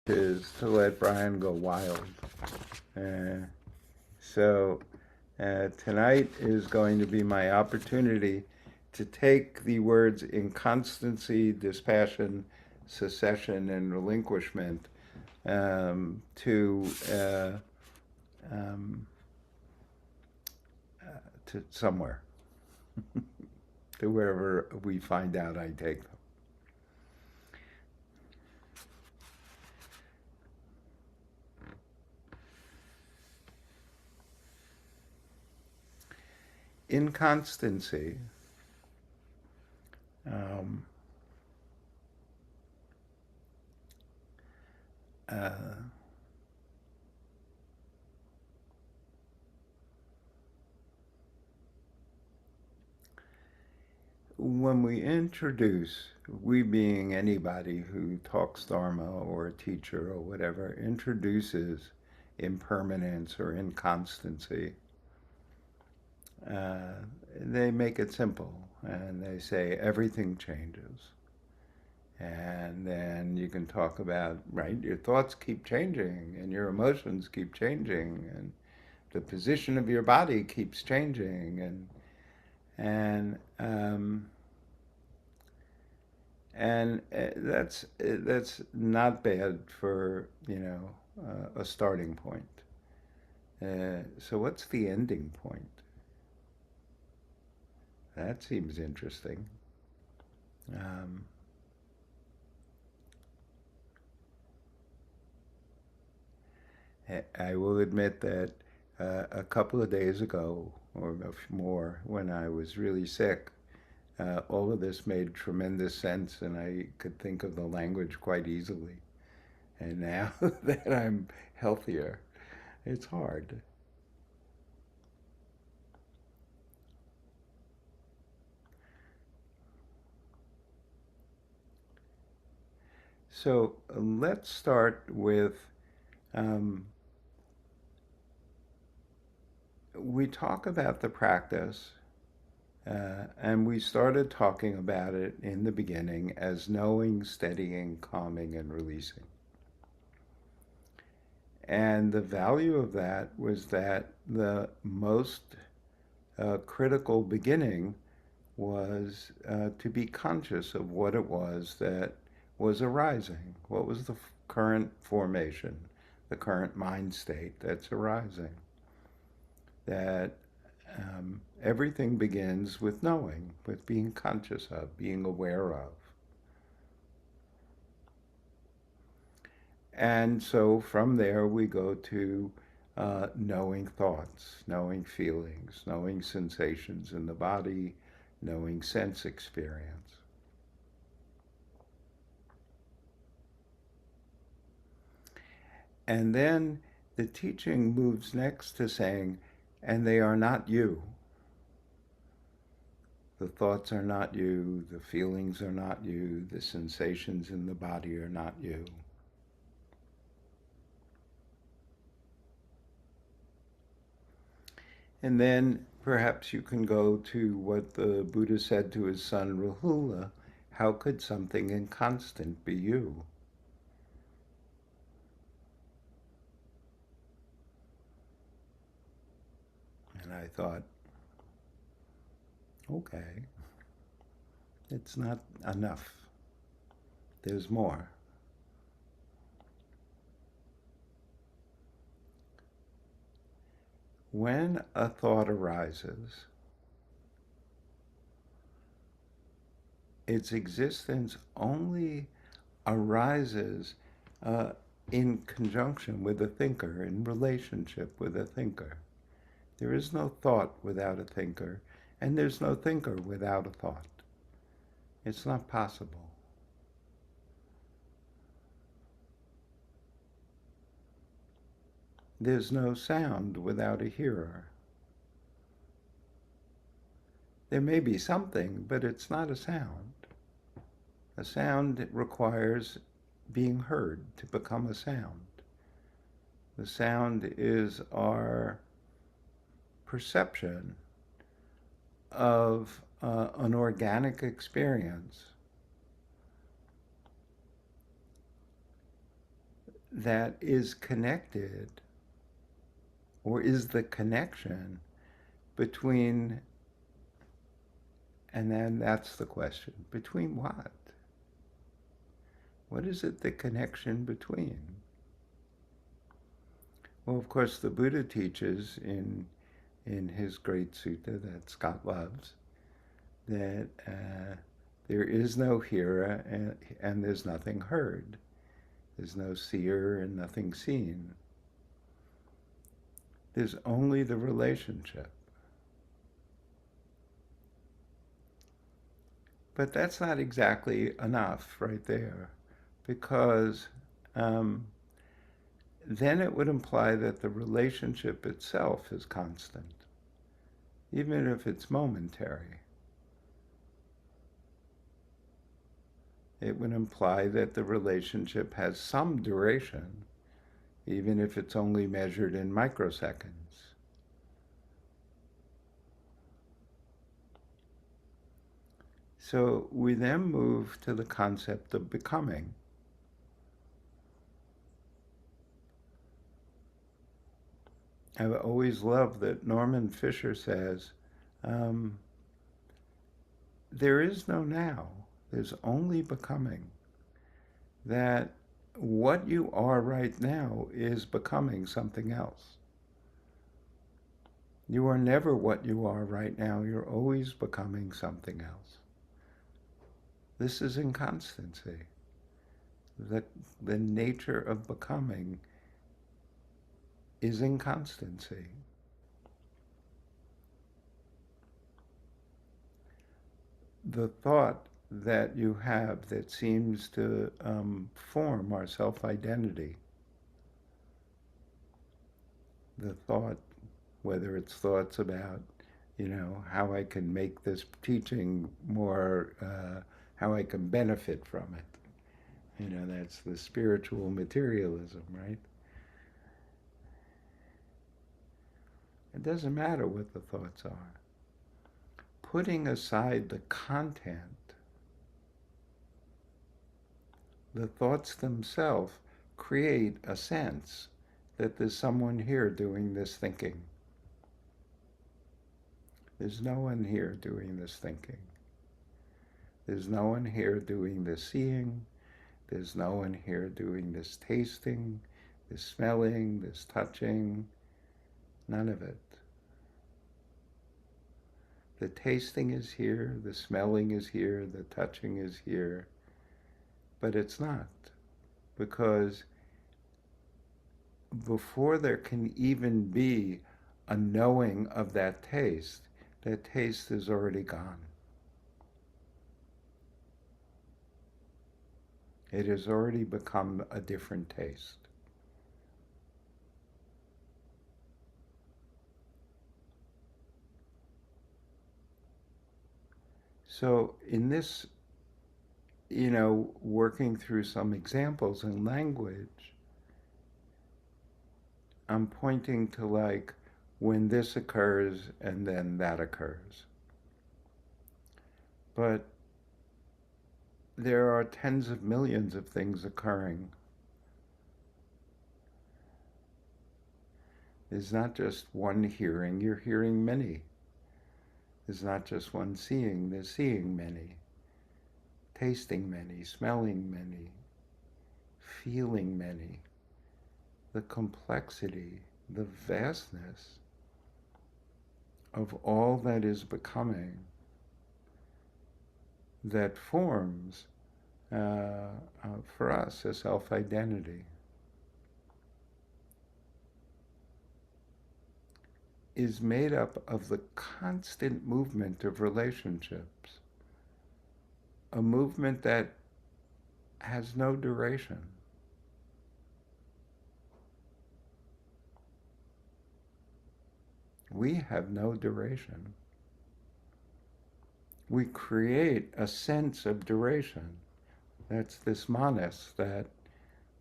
is to let Brian go wild. Uh, so tonight is going to be my opportunity to take the words inconstancy, dispassion, secession, and relinquishment um, to somewhere, to wherever we find out I take them. Inconstancy um, uh, when we being anybody who talks Dharma or a teacher or whatever, introduces impermanence or inconstancy, uh, they make it simple and they say everything changes. And then you can talk about, right, your thoughts keep changing and your emotions keep changing and the position of your body keeps changing and that's not bad for a starting point. So what's the ending point? That seems interesting. Um, I will admit that a couple of days ago, or more, when I was really sick, all of this made tremendous sense, and I could think of the language quite easily. And now that I'm healthier, it's hard. So let's start with um, we talk about the practice, and we started talking about it in the beginning as knowing, steadying, calming, and releasing. And the value of that was that the most critical beginning was to be conscious of what it was that was arising. What was the current formation, the current mind state that's arising? That everything begins with knowing, with being conscious of, being aware of. And so from there we go to knowing thoughts, knowing feelings, knowing sensations in the body, knowing sense experience. And then the teaching moves next to saying, and they are not you. The thoughts are not you, the feelings are not you, the sensations in the body are not you. And then perhaps you can go to what the Buddha said to his son Rahula, how could something inconstant be you? And I thought, okay, it's not enough. There's more. When a thought arises, its existence only arises uh, in conjunction with a thinker, in relationship with a thinker. There is no thought without a thinker, and there's no thinker without a thought. It's not possible. There's no sound without a hearer. There may be something, but it's not a sound. A sound requires being heard to become a sound. The sound is our perception of an organic experience. that is connected, or is the connection between, and then that's the question, between what? What is it the connection between? Well, of course, the Buddha teaches in his great sutta that Scott loves that there is no hearer and there's nothing heard. There's no seer and nothing seen. There's only the relationship. But that's not exactly enough right there, because then it would imply that the relationship itself is constant, even if it's momentary. It would imply that the relationship has some duration, even if it's only measured in microseconds. So we then move to the concept of becoming. I've always loved that Norman Fisher says, um, there is no now, there's only becoming. That what you are right now is becoming something else. You are never what you are right now, you're always becoming something else. This is inconstancy. The, the nature of becoming is inconstancy. The thought that you have that seems to form our self-identity, the thought, whether it's thoughts about, how I can make this teaching more, how I can benefit from it. That's the spiritual materialism, right? It doesn't matter what the thoughts are. Putting aside the content, the thoughts themselves create a sense that there's someone here doing this thinking. There's no one here doing this thinking. There's no one here doing this seeing. There's no one here doing this tasting, this smelling, this touching. None of it. The tasting is here, the smelling is here, the touching is here, but it's not, because before there can even be a knowing of that taste is already gone. It has already become a different taste. So in this, working through some examples in language, I'm pointing to like when this occurs and then that occurs. But there are tens of millions of things occurring. There's not just one hearing, you're hearing many. There's not just one seeing, there's seeing many, tasting many, smelling many, feeling many. The complexity, the vastness of all that is becoming that forms for us a self-identity is made up of the constant movement of relationships, a movement that has no duration. We have no duration. We create a sense of duration. That's this manas that,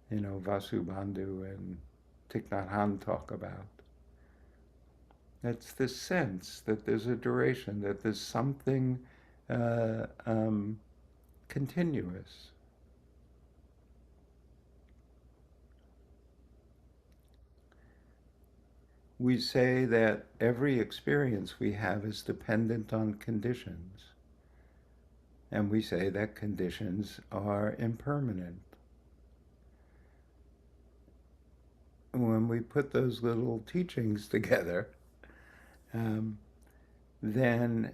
Vasubandhu and Thich Nhat Hanh talk about. That's this sense that there's a duration, that there's something continuous. We say that every experience we have is dependent on conditions, and we say that conditions are impermanent. When we put those little teachings together, um, then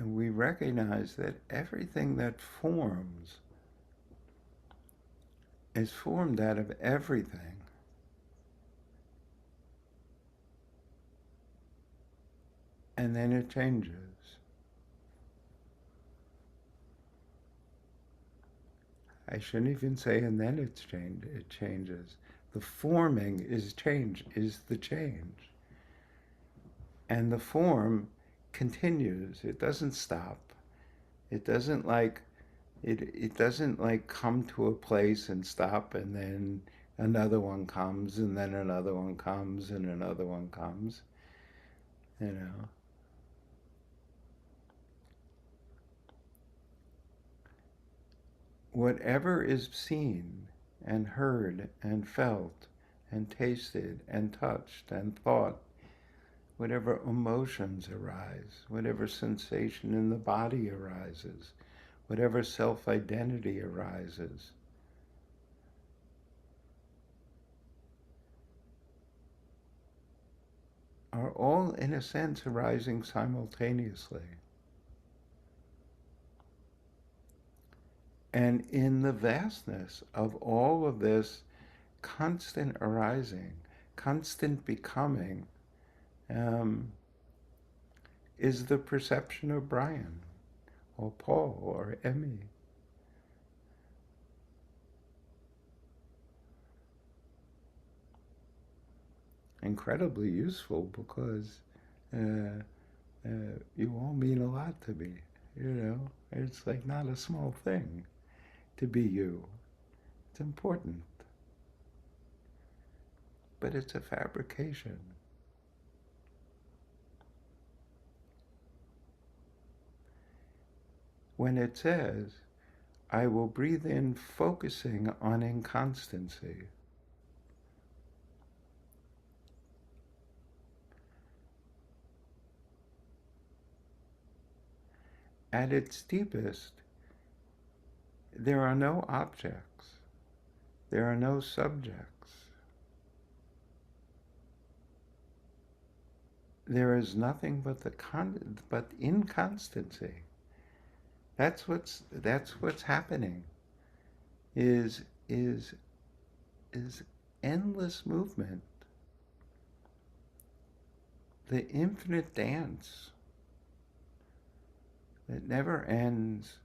we recognize that everything that forms is formed out of everything. And then it changes. I shouldn't even say and then it changes. The forming is change, is the change. And the form continues. It doesn't stop. It doesn't like it doesn't like come to a place and stop and then another one comes and then another one comes and another one comes. You know. Whatever is seen and heard and felt and tasted and touched and thought, whatever emotions arise, whatever sensation in the body arises, whatever self identity arises, are all, in a sense, arising simultaneously. And in the vastness of all of this constant arising, constant becoming, um, is the perception of Brian or Paul or Emmy. Incredibly useful because uh, you all mean a lot to me. You know, it's like not a small thing to be you. It's important, but it's a fabrication. When it says, I will breathe in focusing on inconstancy, at its deepest, there are no objects, there are no subjects, there is nothing but but inconstancy. That's what's happening. Is is is endless movement, the infinite dance that never ends,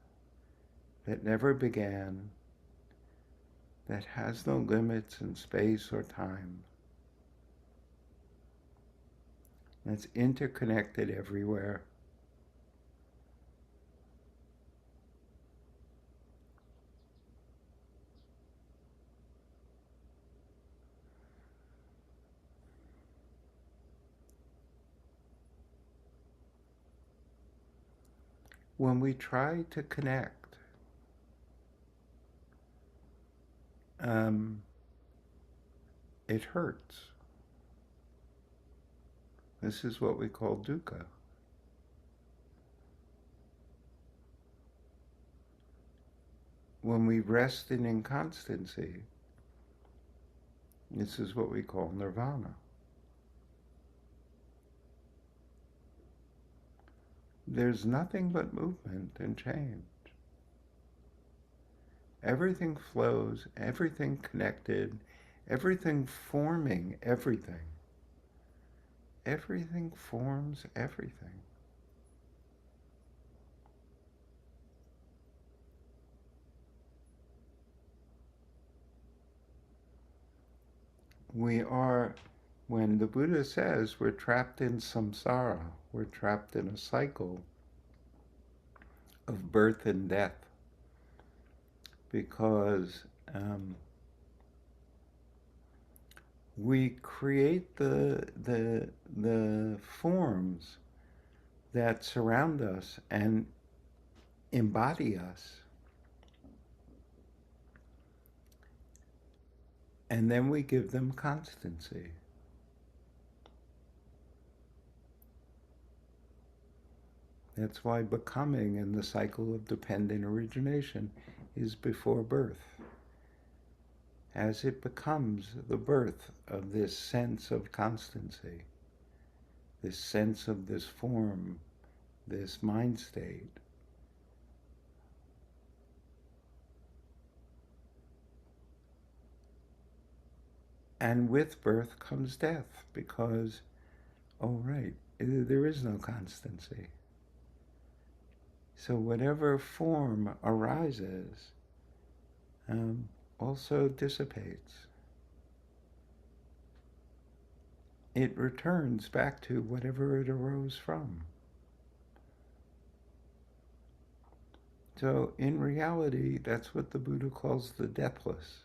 that never began, that has no limits in space or time, that's interconnected everywhere. When we try to connect, um, it hurts. This is what we call dukkha. When we rest in inconstancy, this is what we call nirvana. There's nothing but movement and change. Everything flows, everything connected, everything forming everything. Everything forms everything. We are, when the Buddha says we're trapped in samsara, we're trapped in a cycle of birth and death because we create the forms that surround us and embody us, and then we give them constancy. That's why becoming in the cycle of dependent origination is before birth. As it becomes the birth of this sense of constancy, this sense of this form, this mind state, and with birth comes death because, oh, right, there is no constancy. So whatever form arises um, also dissipates. It returns back to whatever it arose from. So in reality, that's what the Buddha calls the deathless.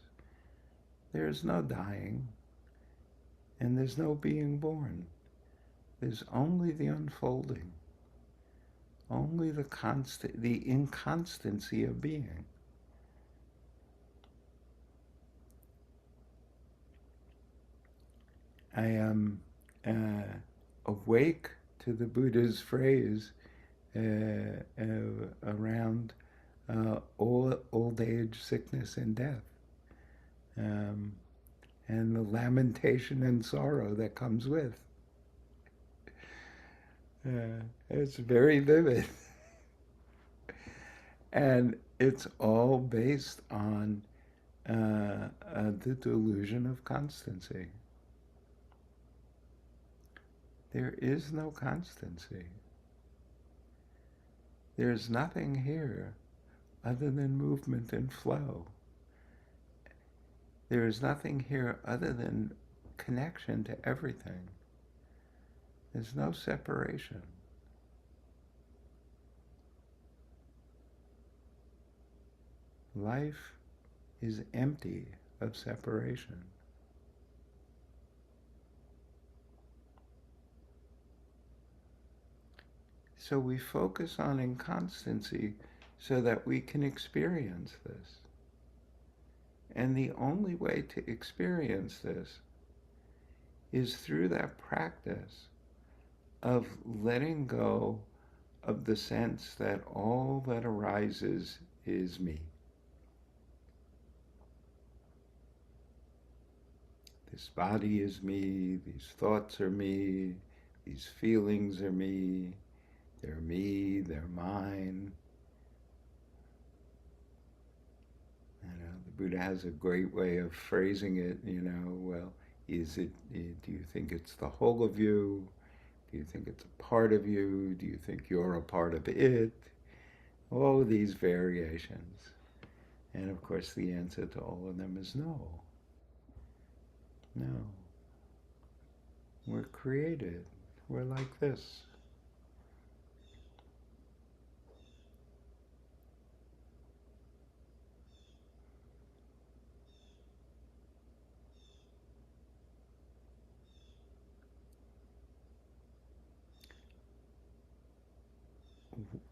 There's no dying, and there's no being born. There's only the unfolding, only the inconstancy of being. I am awake to the Buddha's phrase around old age, sickness, and death, um, and the lamentation and sorrow that comes with. It's very vivid. And it's all based on the delusion of constancy. There is no constancy. There's nothing here other than movement and flow. There is nothing here other than connection to everything. There's no separation. Life is empty of separation. So we focus on inconstancy so that we can experience this. And the only way to experience this is through that practice of letting go of the sense that all that arises is me. This body is me, these thoughts are me, these feelings are me, they're mine. The Buddha has a great way of phrasing it, well, do you think it's the whole of you? Do you think it's a part of you? Do you think you're a part of it? All of these variations. And of course, the answer to all of them is no. No. We're created. We're like this.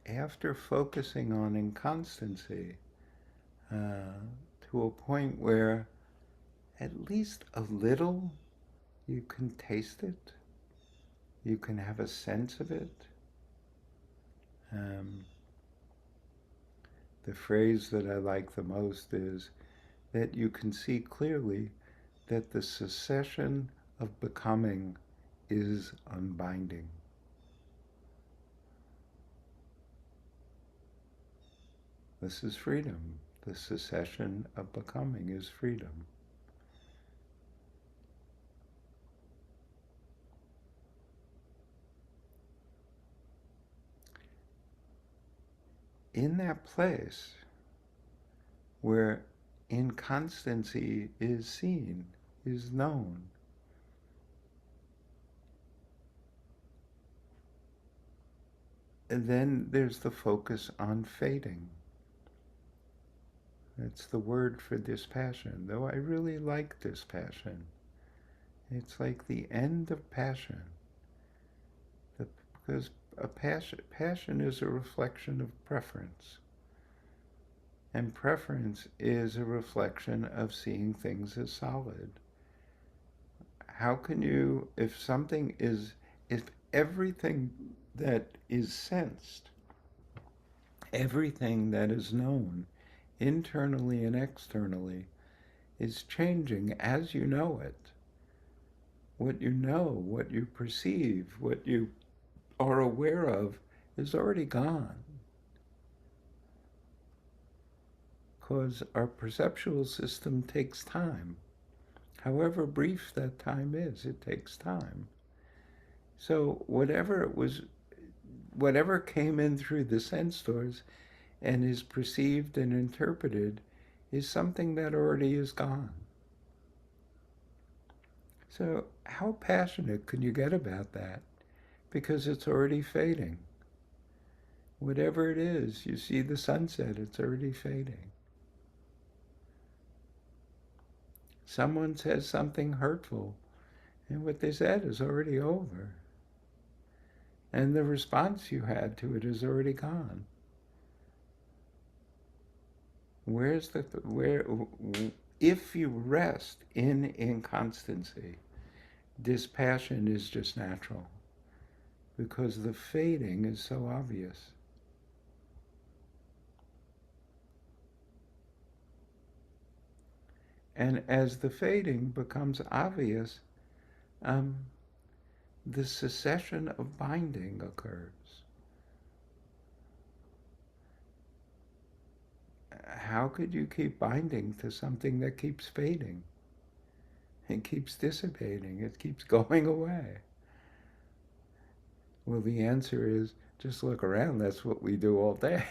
After focusing on inconstancy to a point where at least a little you can taste it, you can have a sense of it. Um, the phrase that I like the most is that you can see clearly that the cessation of becoming is unbinding. This is freedom. The cessation of becoming is freedom. In that place where inconstancy is seen, is known, and then there's the focus on fading. That's the word for dispassion, though I really like dispassion. It's like the end of passion. Because passion is a reflection of preference. And preference is a reflection of seeing things as solid. How can you, if everything that is sensed, everything that is known, internally and externally, is changing as you know it. What you know, what you perceive, what you are aware of is already gone. Because our perceptual system takes time. However brief that time is, it takes time. So whatever came in through the sense doors and is perceived and interpreted is something that already is gone. So how passionate can you get about that? Because it's already fading. Whatever it is, you see the sunset, it's already fading. Someone says something hurtful, and what they said is already over. And the response you had to it is already gone. Where's the, where, if you rest in inconstancy, dispassion is just natural because the fading is so obvious. And as the fading becomes obvious, um, the cessation of binding occurs. How could you keep binding to something that keeps fading? It keeps dissipating, it keeps going away. Well, the answer is just look around. That's what we do all day.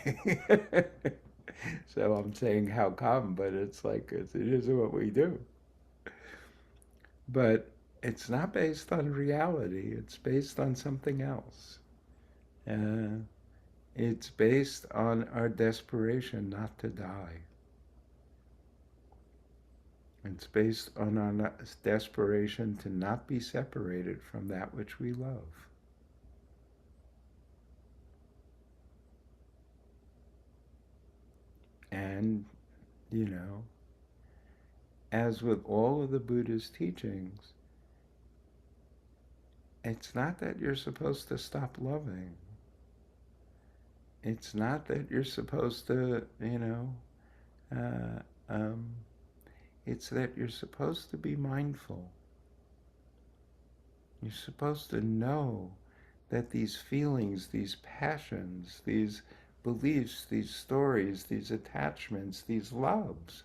So I'm saying how come, but it's like it is what we do. But it's not based on reality, it's based on something else. Uh, it's based on our desperation not to die. It's based on our desperation to not be separated from that which we love. And, you know, as with all of the Buddha's teachings, it's not that you're supposed to stop loving. It's not that you're supposed to, um, it's that you're supposed to be mindful. You're supposed to know that these feelings, these passions, these beliefs, these stories, these attachments, these loves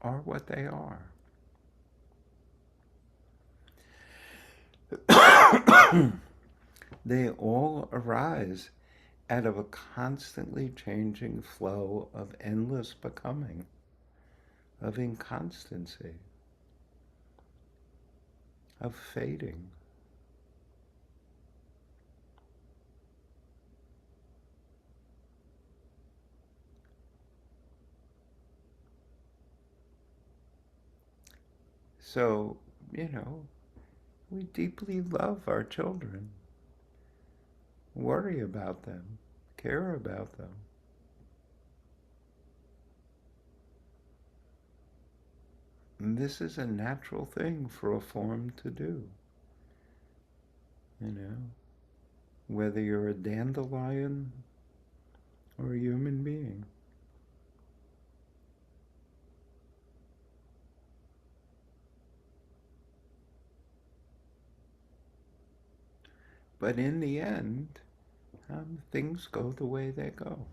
are what they are. They all arise out of a constantly changing flow of endless becoming, of inconstancy, of fading. So, you know, we deeply love our children, worry about them, care about them. And this is a natural thing for a form to do, you know, whether you're a dandelion or a human being. But in the end, things go the way they go.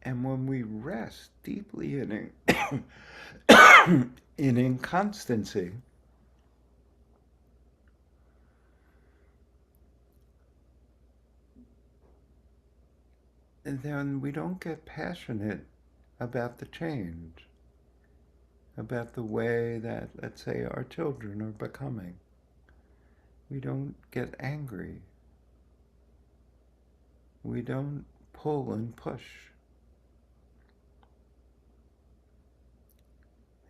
And when we rest deeply in inconstancy, then we don't get passionate about the change, about the way that, let's say, our children are becoming. We don't get angry. We don't pull and push.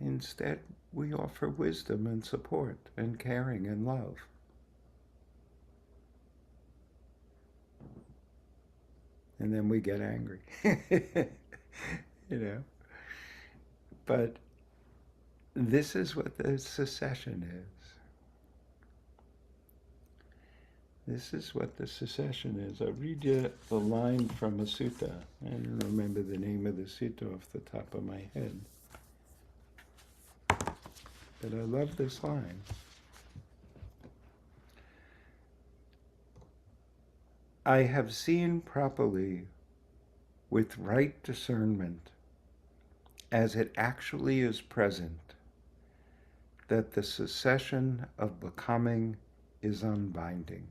Instead, we offer wisdom and support and caring and love. And then we get angry. You know? But this is what the secession is. This is what the secession is. I'll read you the line from a sutta. I don't remember the name of the sutta off the top of my head. But I love this line. I have seen properly with right discernment, as it actually is present, that the cessation of becoming is unbinding.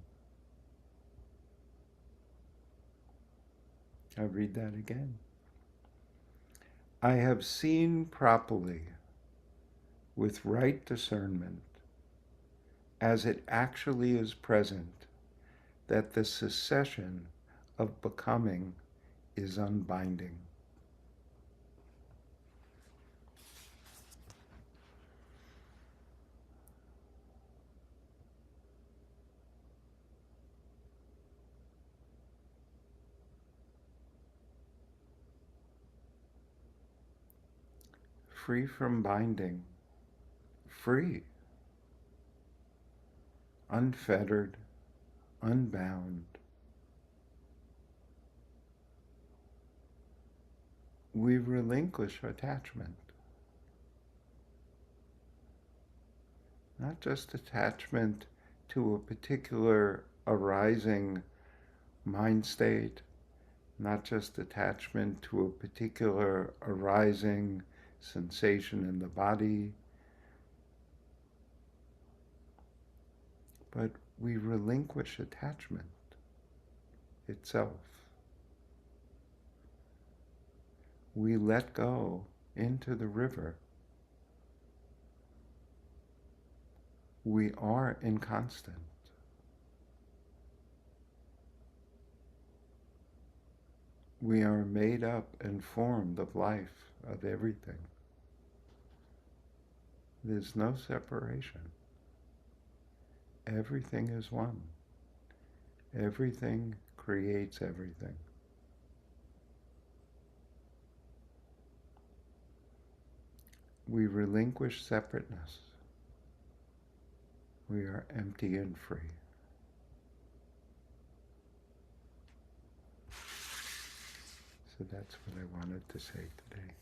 I'll read that again. I have seen properly with right discernment, as it actually is present, that the cessation of becoming is unbinding. Free from binding, free, unfettered, unbound. We relinquish attachment. Not just attachment to a particular arising mind state, not just attachment to a particular arising sensation in the body, but we relinquish attachment itself. We let go into the river. We are inconstant. We are made up and formed of life, of everything. There's no separation. Everything is one. Everything creates everything. We relinquish separateness. We are empty and free. So that's what I wanted to say today.